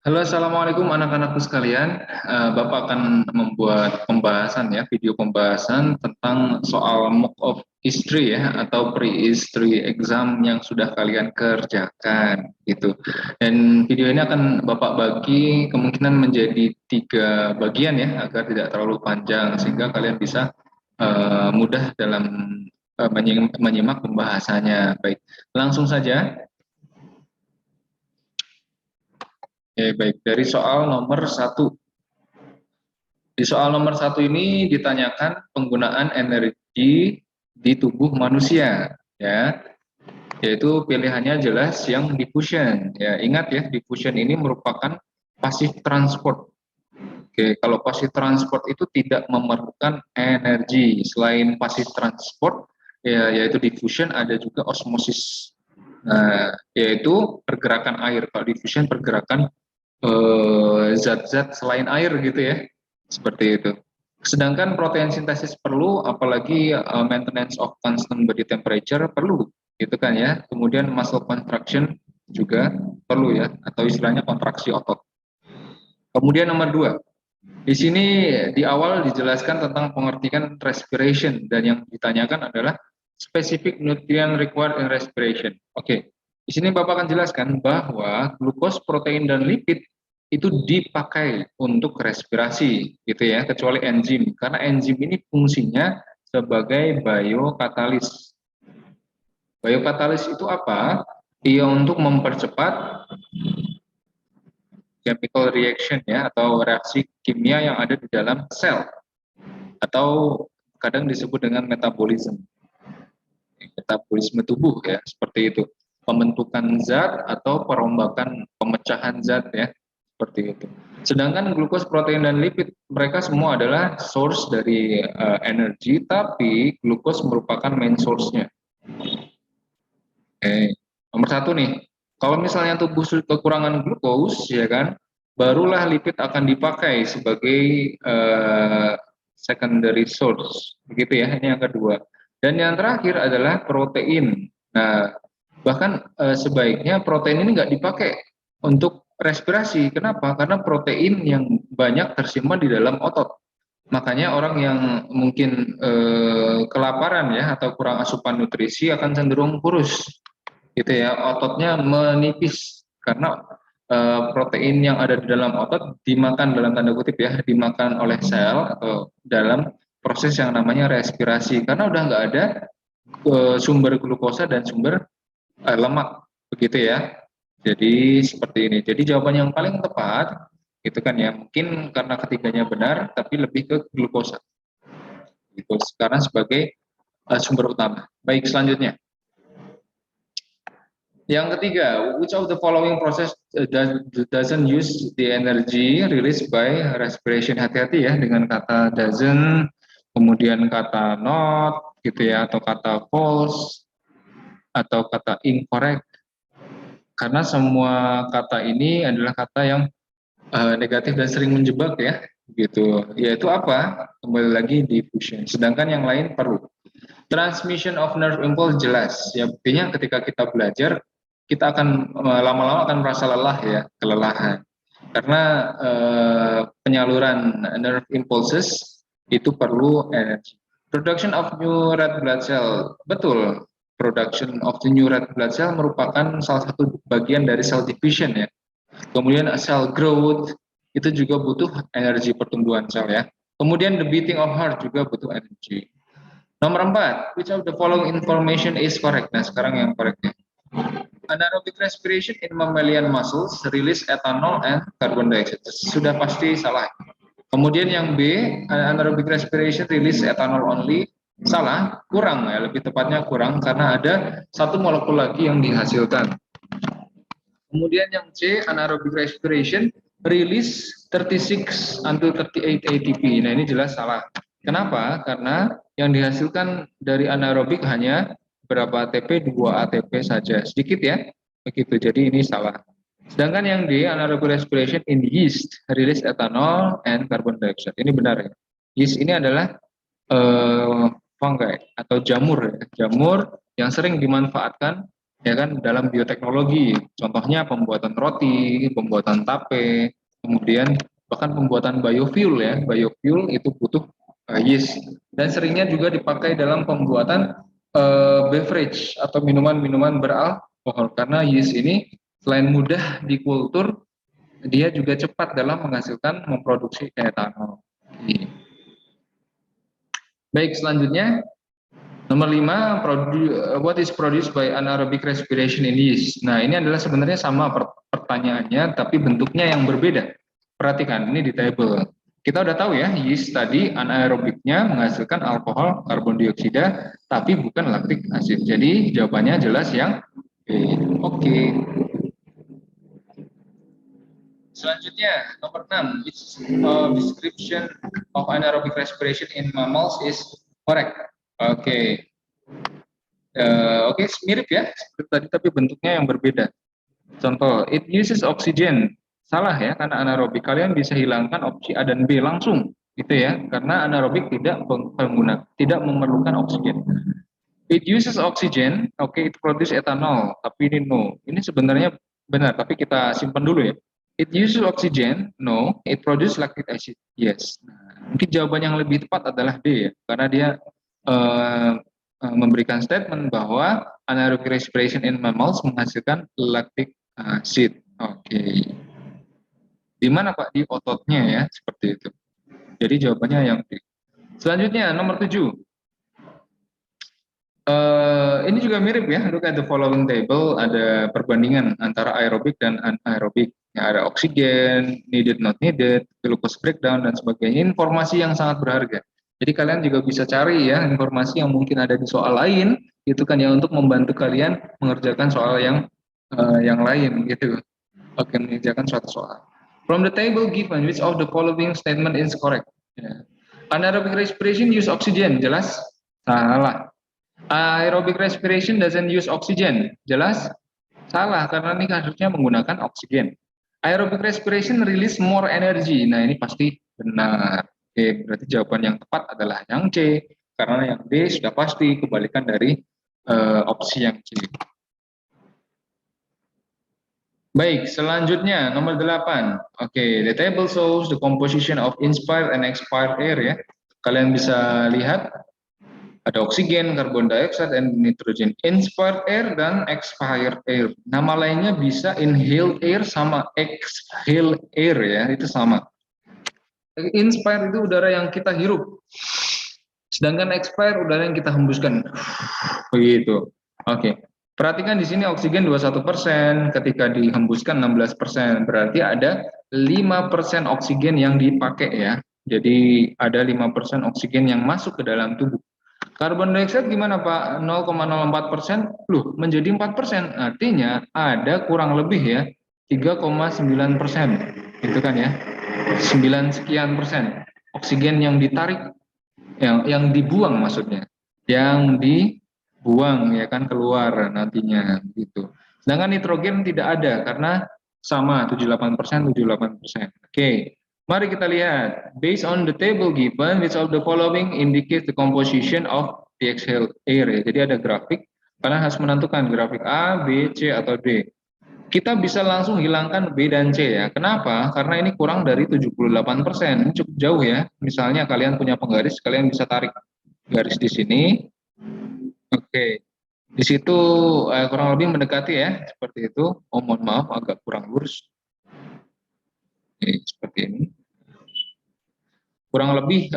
Halo, assalamualaikum anak-anakku sekalian. Bapak akan membuat pembahasan ya, video pembahasan tentang soal mock of history ya, atau pre-history exam yang sudah kalian kerjakan gitu. Dan video ini akan Bapak bagi kemungkinan menjadi 3 bagian ya, agar tidak terlalu panjang sehingga kalian bisa mudah dalam menyimak pembahasannya. Baik, langsung saja. Baik, dari soal nomor 1. Di soal nomor 1 ini ditanyakan penggunaan energi di tubuh manusia, ya, yaitu pilihannya jelas yang diffusion. Ya, ingat ya, diffusion ini merupakan passive transport. Oke, kalau passive transport itu tidak memerlukan energi. Selain passive transport, ya, yaitu diffusion, ada juga osmosis. Nah, yaitu pergerakan air. Kalau diffusion pergerakan zat-zat selain air gitu ya, seperti itu. Sedangkan protein sintesis perlu, apalagi maintenance of constant body temperature perlu, gitu kan ya. Kemudian muscle contraction juga perlu ya, atau istilahnya kontraksi otot. Kemudian nomor 2, di sini di awal dijelaskan tentang pengertian respiration, dan yang ditanyakan adalah specific nutrient required in respiration. Oke, di sini Bapak akan jelaskan bahwa glukos, protein, dan lipid itu dipakai untuk respirasi, gitu ya, kecuali enzim, karena enzim ini fungsinya sebagai biokatalis. Biokatalis itu apa? Ia untuk mempercepat chemical reaction ya, atau reaksi kimia yang ada di dalam sel, atau kadang disebut dengan metabolisme tubuh ya, seperti itu, pembentukan zat atau perombakan pemecahan zat ya, seperti itu. Sedangkan glukos, protein, dan lipid, mereka semua adalah source dari energi, tapi glukos merupakan main source-nya. Nomor 1 nih, kalau misalnya tubuh kekurangan glukos ya kan, barulah lipid akan dipakai sebagai secondary source, begitu ya. Ini yang kedua. Dan yang terakhir adalah protein. Nah, bahkan sebaiknya protein ini nggak dipakai untuk respirasi. Kenapa? Karena protein yang banyak tersimpan di dalam otot. Makanya orang yang mungkin kelaparan ya, atau kurang asupan nutrisi akan cenderung kurus, gitu ya. Ototnya menipis karena protein yang ada di dalam otot dimakan, dalam tanda kutip ya, dimakan oleh sel atau dalam proses yang namanya respirasi, karena udah nggak ada sumber glukosa dan sumber lemak, begitu ya. Jadi seperti ini. Jadi jawaban yang paling tepat itu kan ya, mungkin karena ketiganya benar, tapi lebih ke glukosa gitu, karena sebagai sumber utama. Baik, selanjutnya. Yang ketiga, which of the following process doesn't use the energy released by respiration? Hati-hati ya dengan kata doesn't, kemudian kata not, gitu ya, atau kata false, atau kata incorrect. Karena semua kata ini adalah kata yang negatif dan sering menjebak ya, gitu. Yaitu apa? Kembali lagi diffusion. Sedangkan yang lain perlu. Transmission of nerve impulse jelas. Ya, buktinya ketika kita belajar, kita akan lama-lama akan merasa lelah ya, kelelahan. Karena penyaluran nerve impulses itu perlu energi. Production of new red blood cell, betul. Production of the new red blood cell merupakan salah satu bagian dari cell division ya. Kemudian cell growth itu juga butuh energi pertumbuhan sel ya. Kemudian the beating of heart juga butuh energi. Nomor 4, which of the following information is correct? Nah, sekarang yang correctnya. Anaerobic respiration in mammalian muscles release ethanol and carbon dioxide. Sudah pasti salah. Kemudian yang B, anaerobic respiration release ethanol only. Salah, kurang ya, lebih tepatnya kurang, karena ada satu molekul lagi yang dihasilkan. Kemudian yang C, anaerobic respiration release 36 until 38 ATP. Nah, ini jelas salah. Kenapa? Karena yang dihasilkan dari anaerobik hanya berapa ATP, 2 ATP saja. Sedikit ya. Begitu. Jadi ini salah. Sedangkan yang D, anaerobic respiration in yeast release ethanol and carbon dioxide. Ini benar ya. Yeast ini adalah fungi atau jamur ya. Jamur yang sering dimanfaatkan ya kan, dalam bioteknologi. Contohnya pembuatan roti, pembuatan tape, kemudian bahkan pembuatan biofuel ya. Biofuel itu butuh yeast, dan seringnya juga dipakai dalam pembuatan beverage atau minuman-minuman beralkohol, karena yeast ini selain mudah dikultur, dia juga cepat dalam menghasilkan memproduksi etanol. Baik, selanjutnya nomor 5, what is produced by anaerobic respiration in yeast. Nah, ini adalah sebenarnya sama pertanyaannya, tapi bentuknya yang berbeda. Perhatikan, ini di table. Kita udah tahu ya, yeast tadi anaerobiknya menghasilkan alkohol, karbon dioksida, tapi bukan lactic acid. Jadi jawabannya jelas yang B. Oke. Selanjutnya, nomor 6, its description of anaerobic respiration in mammals is correct. Oke. Oke, mirip ya seperti tadi, tapi bentuknya yang berbeda. Contoh, it uses oxygen. Salah ya, karena anaerobik kalian bisa hilangkan opsi A dan B langsung, gitu ya, karena anaerobik tidak memerlukan oksigen. It uses oxygen, oke, it produce ethanol, tapi ini no. Ini sebenarnya benar, tapi kita simpan dulu ya. It uses oxygen, no. It produce lactic acid, yes. Nah, mungkin jawaban yang lebih tepat adalah D ya, karena dia uh, memberikan statement bahwa anaerobic respiration in mammals menghasilkan lactic acid. Oke. Di mana Pak? Di ototnya ya, seperti itu. Jadi jawabannya yang D. Selanjutnya nomor 7. Ini juga mirip ya, look at the following table, ada perbandingan antara aerobik dan anaerobik. Ya, ada oksigen, needed not needed, glucose breakdown, dan sebagainya. Informasi yang sangat berharga. Jadi kalian juga bisa cari ya informasi yang mungkin ada di soal lain, itu kan ya, untuk membantu kalian mengerjakan soal yang lain gitu. Oke, mengerjakan suatu soal. From the table given, which of the following statement is correct? Ya. Anaerobic respiration use oxygen, jelas? Salah. Aerobic respiration doesn't use oxygen. Jelas? Salah, karena ini harusnya menggunakan oksigen. Aerobic respiration release more energy. Nah, ini pasti benar. Oke, berarti jawaban yang tepat adalah yang C. Karena yang D sudah pasti kebalikan dari opsi yang C. Baik, selanjutnya nomor 8. Oke, the table shows the composition of inspired and expired air ya. Kalian bisa lihat ada oksigen, karbon dioxide, dan nitrogen. Inspired air dan expired air. Nama lainnya bisa inhaled air sama exhaled air ya, itu sama. Inspired itu udara yang kita hirup. Sedangkan expired udara yang kita hembuskan. Begitu. Oke. Perhatikan di sini oksigen 21%, ketika dihembuskan 16%. Berarti ada 5% oksigen yang dipakai ya. Jadi ada 5% oksigen yang masuk ke dalam tubuh. Karbon dioksida gimana Pak? 0,04%, loh menjadi 4%. Artinya ada kurang lebih ya 3,9%. Itu kan ya. 9 sekian persen oksigen yang ditarik, yang dibuang maksudnya. Yang dibuang ya kan, keluar nantinya gitu. Sedangkan nitrogen tidak ada karena sama 78%, 78%. Oke. Mari kita lihat. Based on the table given, which of the following indicates the composition of the exhaled air. Jadi ada grafik. Kalian harus menentukan grafik A, B, C, atau D. Kita bisa langsung hilangkan B dan C ya. Kenapa? Karena ini kurang dari 78%. Ini cukup jauh ya. Misalnya kalian punya penggaris, kalian bisa tarik garis di sini. Oke. Di situ kurang lebih mendekati ya, seperti itu. Oh, mohon maaf agak kurang lurus. Seperti ini. Kurang lebih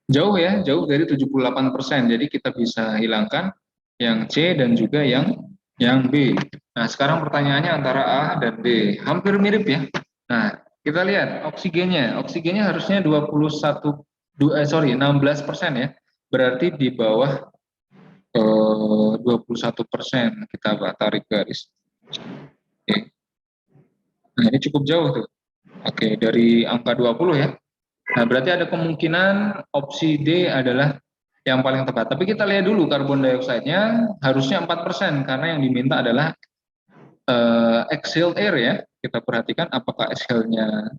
jauh ya, jauh dari 78%. Jadi kita bisa hilangkan yang C dan juga yang B. Nah, sekarang pertanyaannya antara A dan B. Hampir mirip ya. Nah, kita lihat oksigennya. Oksigennya harusnya 16% ya. Berarti di bawah 21%. Kita tarik garis. Oke. Nah, ini cukup jauh tuh. Oke, dari angka 20 ya. Nah, berarti ada kemungkinan opsi D adalah yang paling tepat. Tapi kita lihat dulu karbon dioksida-nya harusnya 4%, karena yang diminta adalah exhaled air ya. Kita perhatikan apakah exhale-nya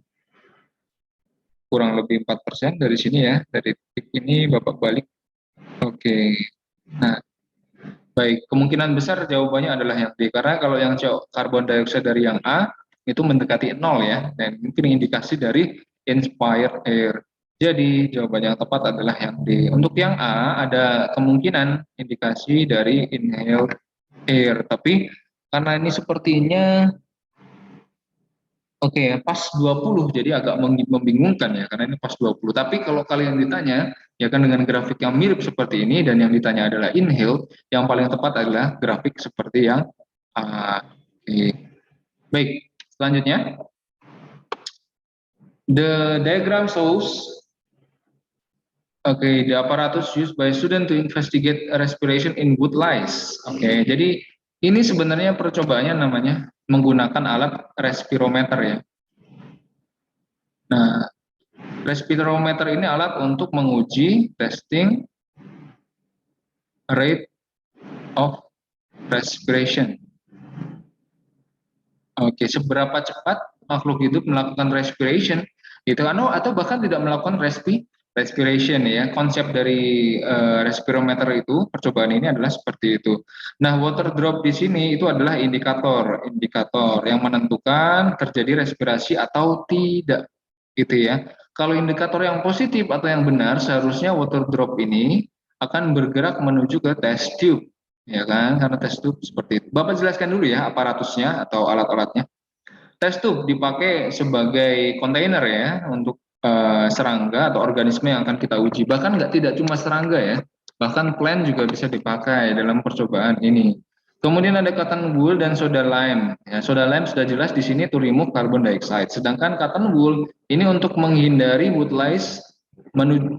kurang lebih 4% dari sini ya. Dari titik ini Bapak balik. Oke. Nah, baik, kemungkinan besar jawabannya adalah yang D, karena kalau yang karbon dioksida dari yang A itu mendekati 0 ya, dan mungkin indikasi dari inspired air. Jadi jawaban yang tepat adalah yang D. Untuk yang A ada kemungkinan indikasi dari inhaled air, tapi karena ini sepertinya oke, pas 20, jadi agak membingungkan ya, karena ini pas 20. Tapi kalau kalian ditanya, ya kan dengan grafik yang mirip seperti ini, dan yang ditanya adalah inhale, yang paling tepat adalah grafik seperti yang A. Oke. Baik, selanjutnya. The diagram shows, the apparatus used by student to investigate respiration in wood lice. Jadi ini sebenarnya percobaannya namanya menggunakan alat respirometer ya. Nah, respirometer ini alat untuk menguji testing rate of respiration. Seberapa cepat makhluk hidup melakukan respiration gitu kan, atau bahkan tidak melakukan respiration ya. Konsep dari respirometer itu, percobaan ini adalah seperti itu. Nah, water drop di sini itu adalah indikator yang menentukan terjadi respirasi atau tidak gitu ya. Kalau indikator yang positif atau yang benar, seharusnya water drop ini akan bergerak menuju ke test tube, ya kan? Karena test tube seperti itu. Bapak jelaskan dulu ya aparatusnya atau alat-alatnya. Test tube dipakai sebagai kontainer ya untuk serangga atau organisme yang akan kita uji. Bahkan tidak cuma serangga ya, bahkan plant juga bisa dipakai dalam percobaan ini. Kemudian ada cotton wool dan soda lime. Ya, soda lime sudah jelas di sini to remove carbon dioxide. Sedangkan cotton wool ini untuk menghindari wood lice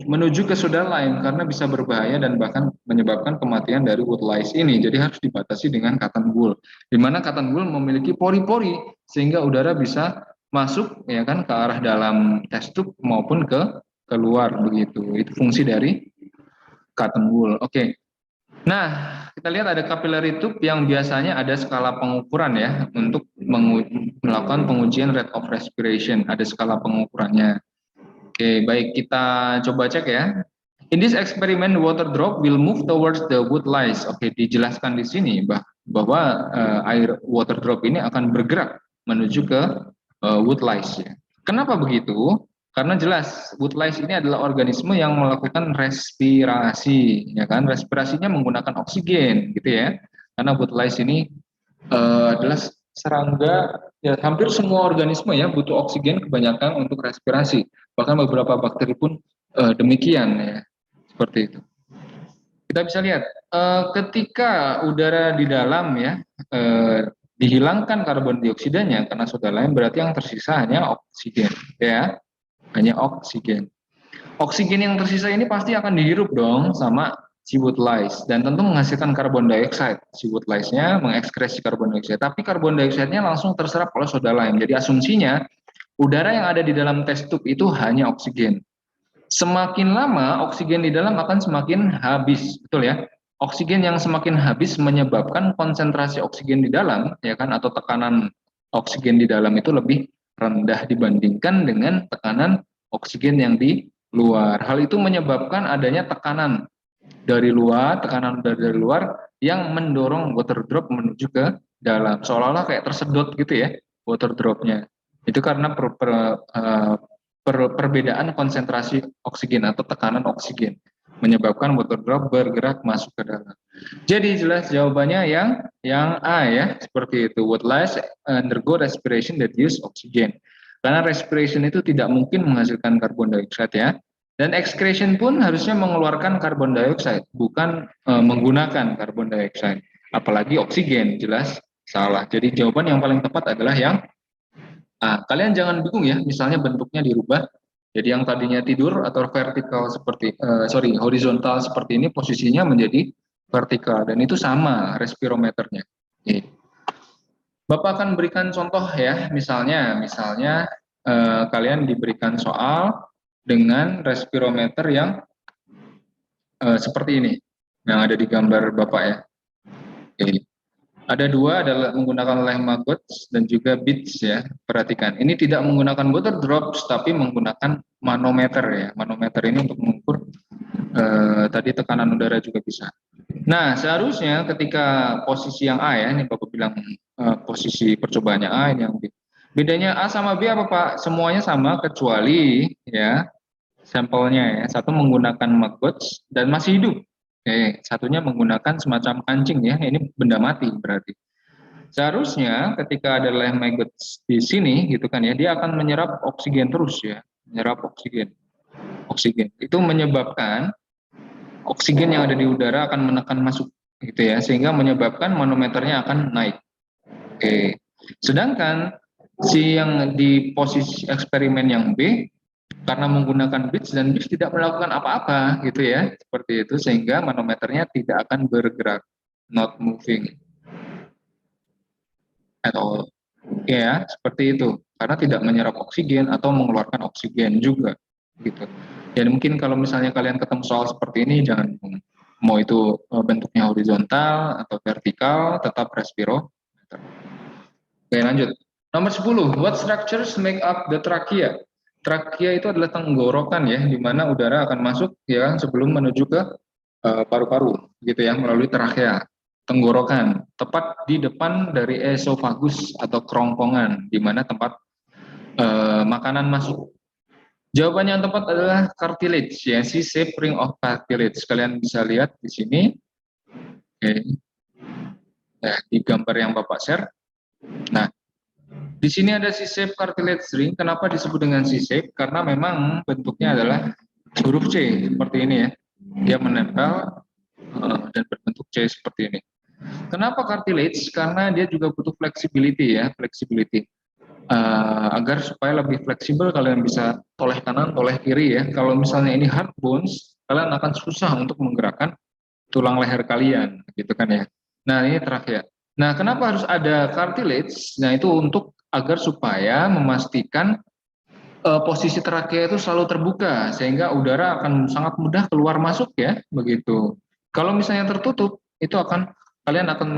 menuju ke soda lime karena bisa berbahaya dan bahkan menyebabkan kematian dari wood lice ini. Jadi harus dibatasi dengan cotton wool. Di mana cotton wool memiliki pori-pori sehingga udara bisa masuk ya kan ke arah dalam test tube maupun ke keluar begitu. Itu fungsi dari cotton wool. Nah, kita lihat ada capillary tube yang biasanya ada skala pengukuran ya untuk melakukan pengujian rate of respiration. Ada skala pengukurannya. Baik, kita coba cek ya. In this experiment, water drop will move towards the wood lice. Dijelaskan di sini bahwa air water drop ini akan bergerak menuju ke wood lice. Ya. Kenapa begitu? Karena jelas wood lice ini adalah organisme yang melakukan respirasi, ya kan? Respirasinya menggunakan oksigen, gitu ya. Karena wood lice ini adalah serangga, ya hampir semua organisme ya butuh oksigen kebanyakan untuk respirasi. Bahkan beberapa bakteri pun demikian ya, seperti itu. Kita bisa lihat ketika udara di dalam ya dihilangkan karbon dioksidanya karena soda lime, berarti yang tersisa hanya oksigen ya, hanya oksigen. Oksigen yang tersisa ini pasti akan dihirup dong sama si wood lice dan tentu menghasilkan karbon dioxide. Si wood lice-nya mengekskresi karbon dioxide, tapi karbon dioxide-nya langsung terserap oleh soda lime. Jadi asumsinya udara yang ada di dalam test tube itu hanya oksigen. Semakin lama oksigen di dalam akan semakin habis, betul ya? Oksigen yang semakin habis menyebabkan konsentrasi oksigen di dalam, ya kan, atau tekanan oksigen di dalam itu lebih rendah dibandingkan dengan tekanan oksigen yang di luar. Hal itu menyebabkan adanya tekanan dari luar yang mendorong water drop menuju ke dalam, seolah-olah kayak tersedot gitu ya water dropnya. Itu karena perbedaan konsentrasi oksigen atau tekanan oksigen menyebabkan water drop bergerak masuk ke dalam. Jadi jelas jawabannya yang A ya, seperti itu. Wood lice undergo respiration that use oxygen. Karena respiration itu tidak mungkin menghasilkan karbon dioxide ya. Dan excretion pun harusnya mengeluarkan karbon dioxide, bukan menggunakan karbon dioxide. Apalagi oksigen, jelas salah. Jadi jawaban yang paling tepat adalah yang kalian jangan bingung ya, misalnya bentuknya dirubah. Jadi yang tadinya tidur atau vertikal seperti horizontal seperti ini posisinya menjadi vertikal dan itu sama respirometernya. Bapak akan berikan contoh ya, misalnya kalian diberikan soal dengan respirometer yang seperti ini yang ada di gambar Bapak ya. Ada dua, adalah menggunakan lem maggot dan juga beads ya. Perhatikan, ini tidak menggunakan water drops tapi menggunakan manometer ya. Manometer ini untuk mengukur tadi tekanan udara juga bisa. Nah, seharusnya ketika posisi yang A ya, ini Bapak bilang posisi percobaannya A, ini yang B. Bedanya A sama B apa Pak? Semuanya sama kecuali ya sampelnya ya. Satu menggunakan maggots dan masih hidup. Satunya menggunakan semacam kancing ya. Ini benda mati berarti. Seharusnya ketika ada lem maggots di sini gitu kan ya, dia akan menyerap oksigen terus ya, menyerap oksigen. Oksigen itu menyebabkan oksigen yang ada di udara akan menekan masuk gitu ya, sehingga menyebabkan manometernya akan naik. Oke. Sedangkan si yang di posisi eksperimen yang B karena menggunakan bits dan bits tidak melakukan apa-apa gitu ya, seperti itu sehingga manometernya tidak akan bergerak, not moving at all. Ya, seperti itu. Karena tidak menyerap oksigen atau mengeluarkan oksigen juga gitu. Dan mungkin kalau misalnya kalian ketemu soal seperti ini jangan mau itu bentuknya horizontal atau vertikal tetap respirometer. Oke, lanjut. Nomor 10, what structures make up the trachea? Trachea itu adalah tenggorokan ya, di mana udara akan masuk ya kan, sebelum menuju ke paru-paru gitu ya melalui trachea. Tenggorokan tepat di depan dari esofagus atau kerongkongan di mana tempat makanan masuk. Jawabannya yang tepat adalah cartilage ya, si shape ring of cartilage. Kalian bisa lihat di sini. Oke. Nah, di gambar yang Bapak share. Nah, di sini ada C-shape cartilage ring. Kenapa disebut dengan C-shape? Karena memang bentuknya adalah huruf C seperti ini ya. Dia menempel dan berbentuk C seperti ini. Kenapa cartilage? Karena dia juga butuh flexibility ya, flexibility. Agar supaya lebih fleksibel kalian bisa toleh kanan, toleh kiri ya. Kalau misalnya ini hard bones, kalian akan susah untuk menggerakkan tulang leher kalian, gitu kan ya. Nah ini terakhir. Nah kenapa harus ada cartilage? Nah itu untuk agar supaya memastikan posisi trakea itu selalu terbuka sehingga udara akan sangat mudah keluar masuk ya, begitu. Kalau misalnya tertutup, itu akan kalian akan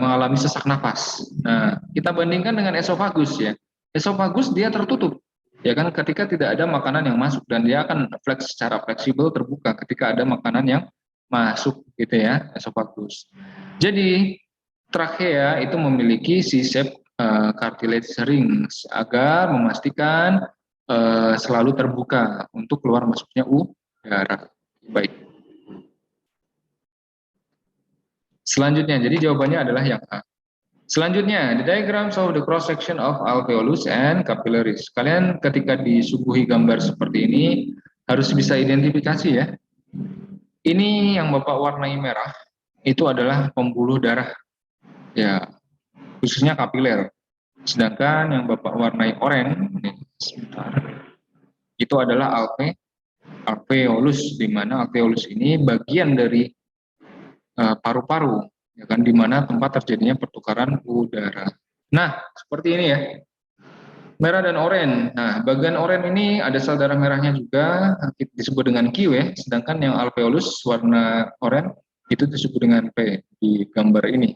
mengalami sesak napas. Nah, kita bandingkan dengan esofagus ya. Esofagus dia tertutup, ya kan ketika tidak ada makanan yang masuk dan dia akan secara fleksibel terbuka ketika ada makanan yang masuk gitu ya, esofagus. Jadi trachea itu memiliki C-shape cartilage ring agar memastikan selalu terbuka untuk keluar masuknya udara. Baik. Selanjutnya, jadi jawabannya adalah yang A. Selanjutnya, the diagrams of the cross section of alveolus and capillaries. Kalian ketika disuguhi gambar seperti ini harus bisa identifikasi ya. Ini yang Bapak warnai merah itu adalah pembuluh darah. Ya, khususnya kapiler. Sedangkan yang Bapak warnai oranye, sebentar, itu adalah alveolus, di mana alveolus ini bagian dari paru-paru, ya kan, di mana tempat terjadinya pertukaran udara. Nah, seperti ini ya, merah dan oranye. Nah, bagian oranye ini ada sel darah merahnya juga, disebut dengan Q ya, sedangkan yang alveolus warna oranye itu disebut dengan P di gambar ini.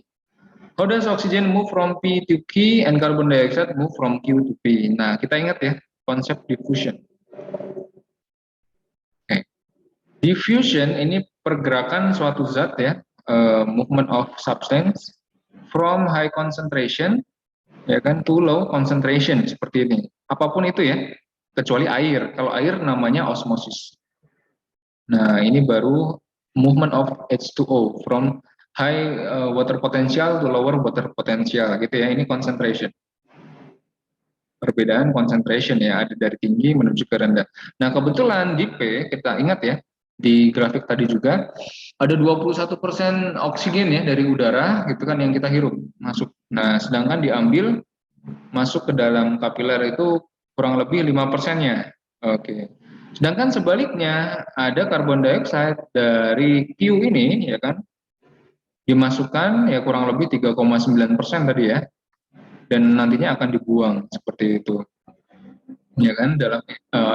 How does oxygen move from P to Q and carbon dioxide move from Q to P? Nah, kita ingat ya, konsep diffusion. Okay. Diffusion ini pergerakan suatu zat ya, movement of substance from high concentration ya kan to low concentration seperti ini. Apapun itu ya, kecuali air. Kalau air namanya osmosis. Nah, ini baru movement of H2O from high water potential to lower water potential gitu ya. Ini concentration. Perbedaan concentration ya, ada dari tinggi menuju ke rendah. Nah, kebetulan di P kita ingat ya, di grafik tadi juga ada 21% oksigen ya dari udara gitu kan yang kita hirup masuk. Nah, sedangkan diambil masuk ke dalam kapiler itu kurang lebih 5%-nya. Oke. Sedangkan sebaliknya ada karbon dioksida dari Q ini ya kan dimasukkan ya kurang lebih 3,9% tadi ya. Dan nantinya akan dibuang seperti itu. Ya kan dalam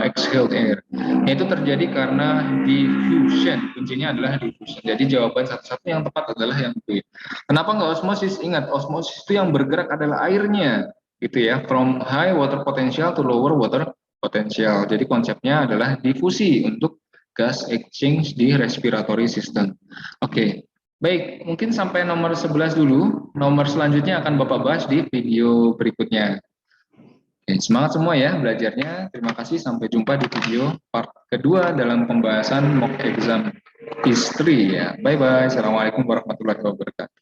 exhaled air. Itu terjadi karena diffusion. Kuncinya adalah diffusion. Jadi jawaban satu-satu yang tepat adalah yang B. Kenapa nggak osmosis? Ingat, osmosis itu yang bergerak adalah airnya, gitu ya. From high water potential to lower water potential. Jadi konsepnya adalah difusi untuk gas exchange di respiratory system. Oke. Baik, mungkin sampai nomor 11 dulu. Nomor selanjutnya akan Bapak bahas di video berikutnya. Oke, semangat semua ya belajarnya. Terima kasih, sampai jumpa di video part kedua dalam pembahasan mock exam history ya. Bye bye. Assalamualaikum warahmatullahi wabarakatuh.